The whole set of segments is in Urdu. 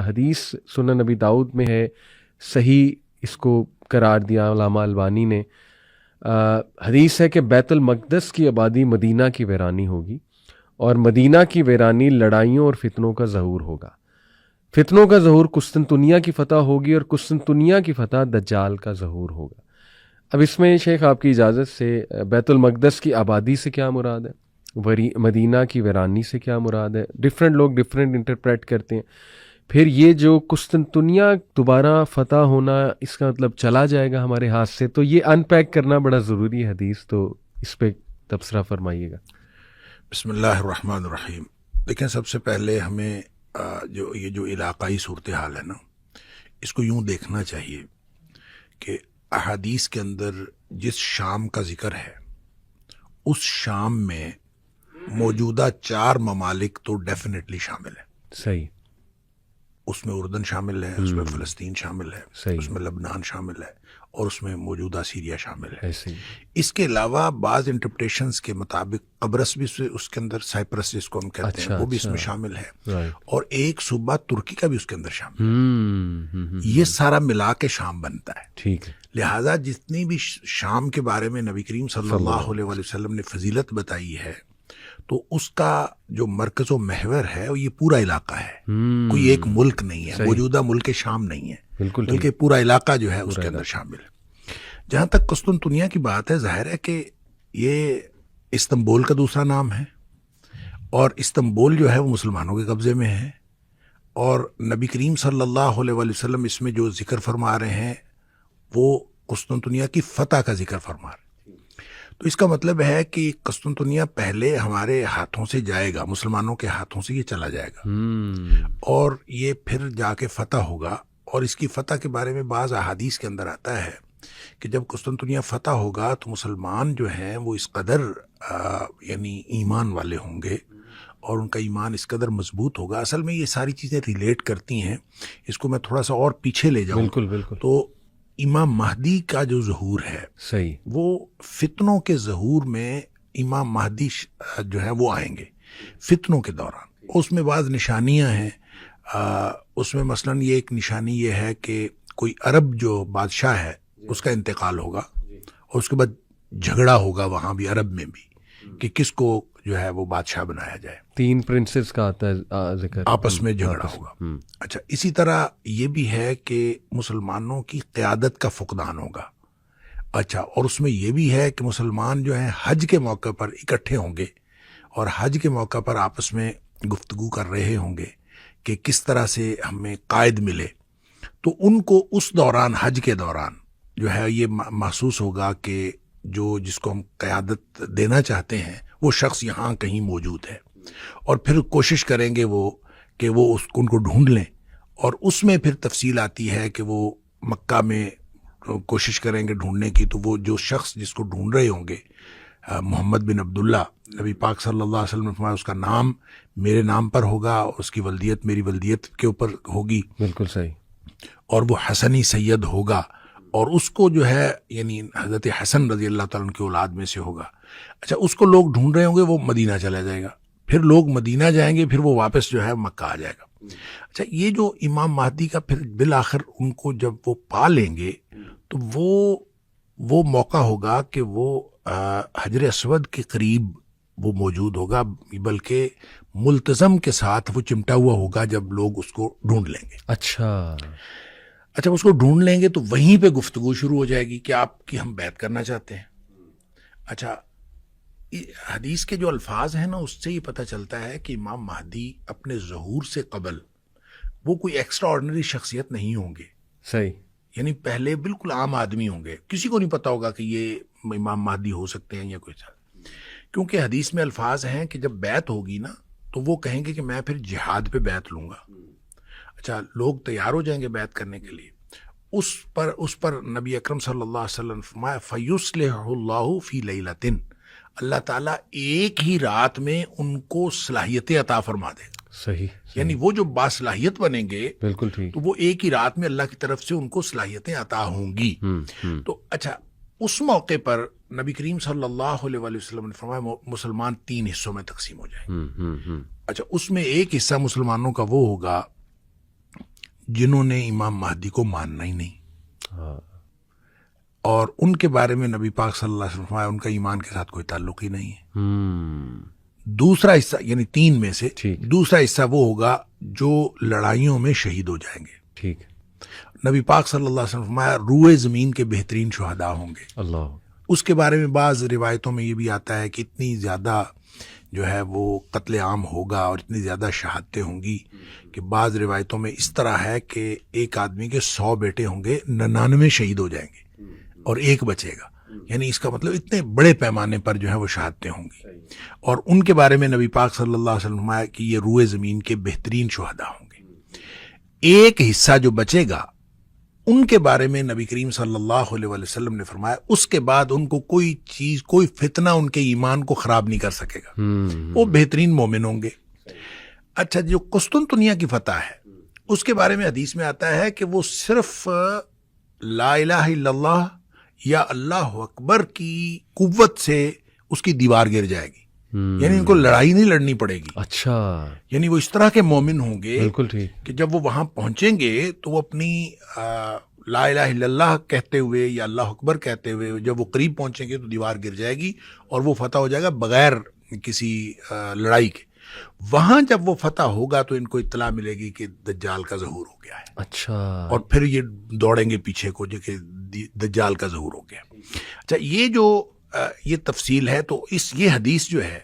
حدیث سنن نبی داؤد میں ہے، صحیح اس کو قرار دیا علامہ البانی نے. حدیث ہے کہ بیت المقدس کی آبادی مدینہ کی ویرانی ہوگی، اور مدینہ کی ویرانی لڑائیوں اور فتنوں کا ظہور ہوگا. فتنوں کا ظہور قسطنطنیہ کی فتح ہوگی، اور قسطنطنیہ کی فتح دجال کا ظہور ہوگا. اب اس میں شیخ آپ کی اجازت سے بیت المقدس کی آبادی سے کیا مراد ہے، مدینہ کی ویرانی سے کیا مراد ہے، ڈفرینٹ لوگ ڈفرینٹ انٹرپریٹ کرتے ہیں. پھر یہ جو قسطنطنیہ دوبارہ فتح ہونا، اس کا مطلب چلا جائے گا ہمارے ہاتھ سے، تو یہ ان پیک کرنا بڑا ضروری ہے حدیث، تو اس پہ تبصرہ فرمائیے گا. بسم اللہ الرحمن الرحیم. دیکھیں، سب سے پہلے ہمیں یہ جو علاقائی صورتحال ہے نا، اس کو یوں دیکھنا چاہیے کہ احادیث کے اندر جس شام کا ذکر ہے، اس شام میں موجودہ 4 ممالک تو ڈیفینیٹلی شامل ہیں. صحیح. اس میں اردن شامل ہے، اس میں فلسطین شامل ہے، صحیح. اس میں لبنان شامل ہے، اور اس میں موجودہ سیریا شامل ہے. ایسے ہی. اس کے علاوہ بعض انٹرپریٹیشنز کے مطابق قبرص بھی اس کے اندر، سائپرس جس کو ہم کہتے ہیں، وہ بھی اس میں شامل ہے، اور ایک صوبہ ترکی کا بھی اس کے اندر شامل ہے. یہ سارا ملا کے شام بنتا ہے. ٹھیک ہے. لہٰذا جتنی بھی شام کے بارے میں نبی کریم صلی اللہ علیہ وسلم نے فضیلت بتائی ہے، تو اس کا جو مرکز و محور ہے وہ یہ پورا علاقہ ہے. کوئی ایک ملک نہیں ہے، موجودہ ملک شام نہیں ہے، بلکہ پورا علاقہ جو ہے اس کے اندر شامل ہے. جہاں تک قسطنطنیہ کی بات ہے، ظاہر ہے کہ یہ استنبول کا دوسرا نام ہے، اور استنبول جو ہے وہ مسلمانوں کے قبضے میں ہے، اور نبی کریم صلی اللہ علیہ وسلم اس میں جو ذکر فرما رہے ہیں وہ قسطنطنیہ کی فتح کا ذکر فرما رہے ہیں. تو اس کا مطلب ہے کہ قسطنطنیہ پہلے ہمارے ہاتھوں سے جائے گا، مسلمانوں کے ہاتھوں سے یہ چلا جائے گا، اور یہ پھر جا کے فتح ہوگا. اور اس کی فتح کے بارے میں بعض احادیث کے اندر آتا ہے کہ جب قسطنطنیہ فتح ہوگا تو مسلمان جو ہیں وہ اس قدر یعنی ایمان والے ہوں گے، اور ان کا ایمان اس قدر مضبوط ہوگا. اصل میں یہ ساری چیزیں ریلیٹ کرتی ہیں. اس کو میں تھوڑا سا اور پیچھے لے جاؤں. بالکل. تو امام مہدی کا جو ظہور ہے، صحیح، وہ فتنوں کے ظہور میں امام مہدی جو ہے وہ آئیں گے فتنوں کے دوران. اس میں بعض نشانیاں ہیں. اس میں مثلاً یہ ایک نشانی یہ ہے کہ کوئی عرب جو بادشاہ ہے اس کا انتقال ہوگا، اور اس کے بعد جھگڑا ہوگا وہاں بھی، عرب میں بھی، کہ کس کو جو ہے وہ بادشاہ بنایا جائے. 3 پرنسز کا آتا ہے ذکر، آپس میں جھگڑا ہوگا. اچھا، اسی طرح یہ بھی ہے کہ مسلمانوں کی قیادت کا فقدان ہوگا. اچھا، اور اس میں یہ بھی ہے کہ مسلمان جو ہیں حج کے موقع پر اکٹھے ہوں گے، اور حج کے موقع پر آپس میں گفتگو کر رہے ہوں گے کہ کس طرح سے ہمیں قائد ملے. تو ان کو اس دوران، حج کے دوران جو ہے یہ محسوس ہوگا کہ جس کو ہم قیادت دینا چاہتے ہیں وہ شخص یہاں کہیں موجود ہے، اور پھر کوشش کریں گے کہ وہ ان کو ڈھونڈ لیں. اور اس میں پھر تفصیل آتی ہے کہ وہ مکہ میں کوشش کریں گے ڈھونڈنے کی. تو وہ جو شخص جس کو ڈھونڈ رہے ہوں گے، محمد بن عبداللہ، نبی پاک صلی اللہ علیہ وسلم نے فرمایا اس کا نام میرے نام پر ہوگا، اور اس کی ولدیت میری ولدیت کے اوپر ہوگی. بالکل صحیح. اور وہ حسنی سید ہوگا، اور اس کو جو ہے یعنی حضرت حسن رضی اللہ تعالیٰ عنہ کی اولاد میں سے ہوگا. اچھا، اس کو لوگ ڈھونڈ رہے ہوں گے، وہ مدینہ چلا جائے گا، پھر لوگ مدینہ جائیں گے، پھر وہ واپس جو ہے مکہ آ جائے گا. اچھا، یہ جو امام مہدی کا پھر بالآخر ان کو جب وہ پا لیں گے تو وہ موقع ہوگا کہ وہ حجر اسود کے قریب وہ موجود ہوگا، بلکہ ملتزم کے ساتھ وہ چمٹا ہوا ہوگا جب لوگ اس کو ڈھونڈ لیں گے. اچھا، اس کو ڈھونڈ لیں گے تو وہیں پہ گفتگو شروع ہو جائے گی کہ آپ کی ہم بیعت کرنا چاہتے ہیں. اچھا، حدیث کے جو الفاظ ہیں نا، اس سے یہ پتہ چلتا ہے کہ امام مہدی اپنے ظہور سے قبل وہ کوئی ایکسٹرا آرڈنری شخصیت نہیں ہوں گے. صحیح. یعنی پہلے بالکل عام آدمی ہوں گے، کسی کو نہیں پتا ہوگا کہ یہ امام مہدی ہو سکتے ہیں یا کوئی سا. کیونکہ حدیث میں الفاظ ہیں کہ جب بیعت ہوگی نا تو وہ کہیں گے کہ میں پھر جہاد پہ بیعت لوں گا. اچھا، لوگ تیار ہو جائیں گے بیعت کرنے کے لیے. اس پر نبی اکرم صلی اللہ علیہ وسلم فرمایا فَيُصْلِحُ اللَّهُ فِي لَيْلَةٍ، اللہ تعالیٰ ایک ہی رات میں ان کو صلاحیتیں عطا فرما دے. صحیح. یعنی وہ جو باصلاحیت بنیں گے، بالکل ٹھیک، تو وہ ایک ہی رات میں اللہ کی طرف سے ان کو صلاحیتیں عطا ہوں گی. تو اچھا، اس موقع پر نبی کریم صلی اللہ علیہ وسلم نے فرمایا مسلمان 3 حصوں میں تقسیم ہو جائیں. اچھا، اس میں ایک حصہ مسلمانوں کا وہ ہوگا جنہوں نے امام مہدی کو ماننا ہی نہیں، ہاں، اور ان کے بارے میں نبی پاک صلی اللہ علیہ وسلم فرمایا ان کا ایمان کے ساتھ کوئی تعلق ہی نہیں ہے۔ دوسرا حصہ یعنی 3 میں سے ٹھیک۔ دوسرا حصہ وہ ہوگا جو لڑائیوں میں شہید ہو جائیں گے۔ ٹھیک، نبی پاک صلی اللہ علیہ وسلم فرمایا روئے زمین کے بہترین شہداء ہوں گے۔ اللہ، اس کے بارے میں بعض روایتوں میں یہ بھی آتا ہے کہ اتنی زیادہ جو ہے وہ قتل عام ہوگا اور اتنی زیادہ شہادتیں ہوں گی کہ بعض روایتوں میں اس طرح ہے کہ ایک آدمی کے 100 بیٹے ہوں گے، 99 شہید ہو جائیں گے اور ایک بچے گا، یعنی اس کا مطلب اتنے بڑے پیمانے پر جو ہے وہ شہادتیں ہوں گی، اور ان کے بارے میں نبی پاک صلی اللہ علیہ وسلم فرمایا کہ یہ روئے زمین کے بہترین شہداء ہوں گے۔ ایک حصہ جو بچے گا ان کے بارے میں نبی کریم صلی اللہ علیہ وسلم نے فرمایا اس کے بعد ان کو کوئی چیز، کوئی فتنہ ان کے ایمان کو خراب نہیں کر سکے گا، وہ بہترین مومن ہوں گے۔ اچھا، جو قسطنطنیہ کی فتح ہے اس کے بارے میں حدیث میں آتا ہے کہ وہ صرف لا الہ الا اللہ یا اللہ اکبر کی قوت سے اس کی دیوار گر جائے گی، یعنی ان کو لڑائی نہیں لڑنی پڑے گی۔ اچھا، یعنی وہ اس طرح کے مومن ہوں گے بالکل ٹھیک، کہ جب وہ وہاں پہنچیں گے تو وہ اپنی لا الہ الا اللہ کہتے ہوئے یا اللہ اکبر کہتے ہوئے جب وہ قریب پہنچیں گے تو دیوار گر جائے گی اور وہ فتح ہو جائے گا بغیر کسی لڑائی کے۔ وہاں جب وہ فتح ہوگا تو ان کو اطلاع ملے گی کہ دجال کا ظہور ہو گیا ہے، اچھا، اور پھر یہ دوڑیں گے پیچھے کو جو کہ دجال کا ظہور ہو گیا۔ اچھا، یہ جو یہ تفصیل ہے تو یہ حدیث جو ہے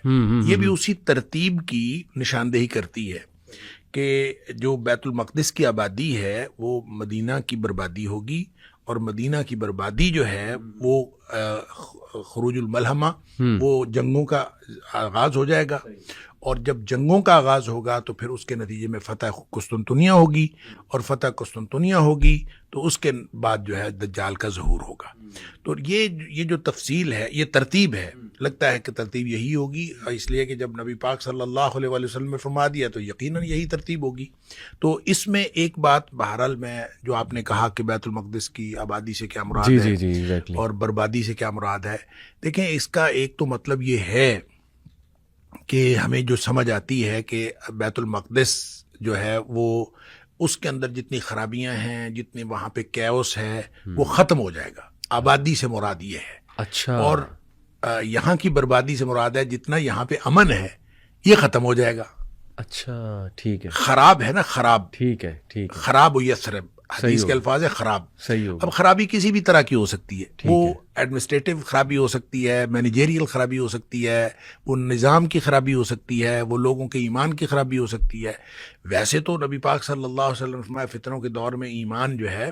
یہ بھی اسی ترتیب کی نشاندہی کرتی ہے کہ جو بیت المقدس کی آبادی ہے وہ مدینہ کی بربادی ہوگی، اور مدینہ کی بربادی جو ہے وہ خروج الملحمہ، وہ جنگوں کا آغاز ہو جائے گا، اور جب جنگوں کا آغاز ہوگا تو پھر اس کے نتیجے میں فتح قسطنطنیہ ہوگی، اور فتح قسطنطنیہ ہوگی تو اس کے بعد جو ہے دجال کا ظہور ہوگا۔ تو یہ جو تفصیل ہے، یہ ترتیب ہے، لگتا ہے کہ ترتیب یہی ہوگی، اس لیے کہ جب نبی پاک صلی اللہ علیہ وسلم نے فرما دیا تو یقیناً یہی ترتیب ہوگی۔ تو اس میں ایک بات بہرحال میں جو آپ نے کہا کہ بیت المقدس کی آبادی سے کیا مراد ہے exactly. اور بربادی سے کیا مراد ہے، دیکھیں اس کا ایک تو مطلب یہ ہے کہ ہمیں جو سمجھ آتی ہے کہ بیت المقدس جو ہے وہ اس کے اندر جتنی خرابیاں ہیں، جتنے وہاں پہ کیوس ہے، وہ ختم ہو جائے گا۔ آبادی سے مراد یہ ہے، اچھا، اور یہاں کی بربادی سے مراد ہے جتنا یہاں پہ امن ہے یہ ختم ہو جائے گا۔ اچھا، ٹھیک ہے، خراب ہے نا، خراب، ٹھیک ہے، ٹھیک ہے، خراب ہوئی یثرب، حدیث کے الفاظ ہے خراب۔ صحیح ہوگا، اب خرابی کسی بھی طرح کی ہو سکتی ہے، وہ ایڈمنسٹریٹو خرابی ہو سکتی ہے، مینیجریل خرابی ہو سکتی ہے، وہ نظام کی خرابی ہو سکتی ہے، وہ لوگوں کے ایمان کی خرابی ہو سکتی ہے۔ ویسے تو نبی پاک صلی اللہ علیہ وسلم فرمایا فتنوں کے دور میں ایمان جو ہے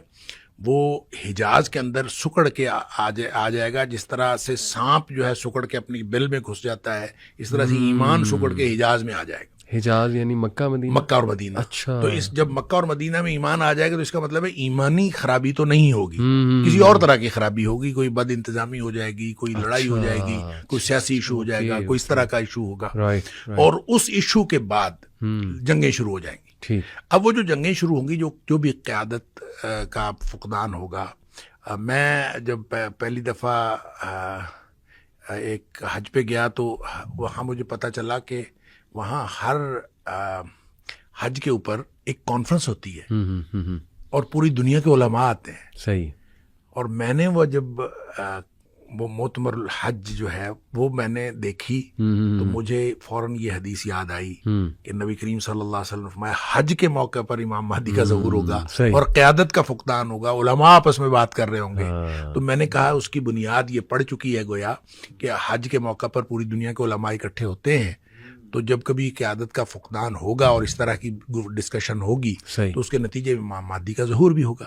وہ حجاز کے اندر سکڑ کے آ جائے گا، جس طرح سے سانپ جو ہے سکڑ کے اپنی بل میں گھس جاتا ہے، اس طرح سے ایمان سکڑ کے حجاز میں آ جائے گا۔ حجاز یعنی مکہ مدینہ، مکہ اور مدینہ۔ اچھا، تو جب مکہ اور مدینہ میں ایمان آ جائے گا تو اس کا مطلب ہے ایمانی خرابی تو نہیں ہوگی، کسی اور طرح کی خرابی ہوگی، کوئی بد انتظامی ہو جائے گی، کوئی لڑائی ہو جائے گی، کوئی سیاسی ایشو ہو جائے گا، کوئی اس طرح کا ایشو ہوگا، اور اس ایشو کے بعد جنگیں شروع ہو جائیں گی۔ اب وہ جو جنگیں شروع ہوں گی، جو بھی قیادت کا فقدان ہوگا۔ میں جب پہلی دفعہ ایک حج پہ گیا تو وہاں مجھے پتہ چلا کہ وہاں ہر حج کے اوپر ایک کانفرنس ہوتی ہے اور پوری دنیا کے علماء آتے ہیں۔ صحیح۔ اور میں نے وہ جب وہ معتمر الحج جو ہے وہ میں نے دیکھی تو مجھے فوراً یہ حدیث یاد آئی کہ نبی کریم صلی اللہ علیہ وسلم نے فرمایا حج کے موقع پر امام مہدی کا ظہور ہوگا اور قیادت کا فقدان ہوگا، علماء آپس میں بات کر رہے ہوں گے۔ تو میں نے کہا اس کی بنیاد یہ پڑ چکی ہے گویا کہ حج کے موقع پر پوری دنیا کے علماء اکٹھے ہوتے ہیں، تو جب کبھی قیادت کا فقدان ہوگا اور اس طرح کی ڈسکشن ہوگی تو اس کے نتیجے میں امام مہدی کا ظہور بھی ہوگا۔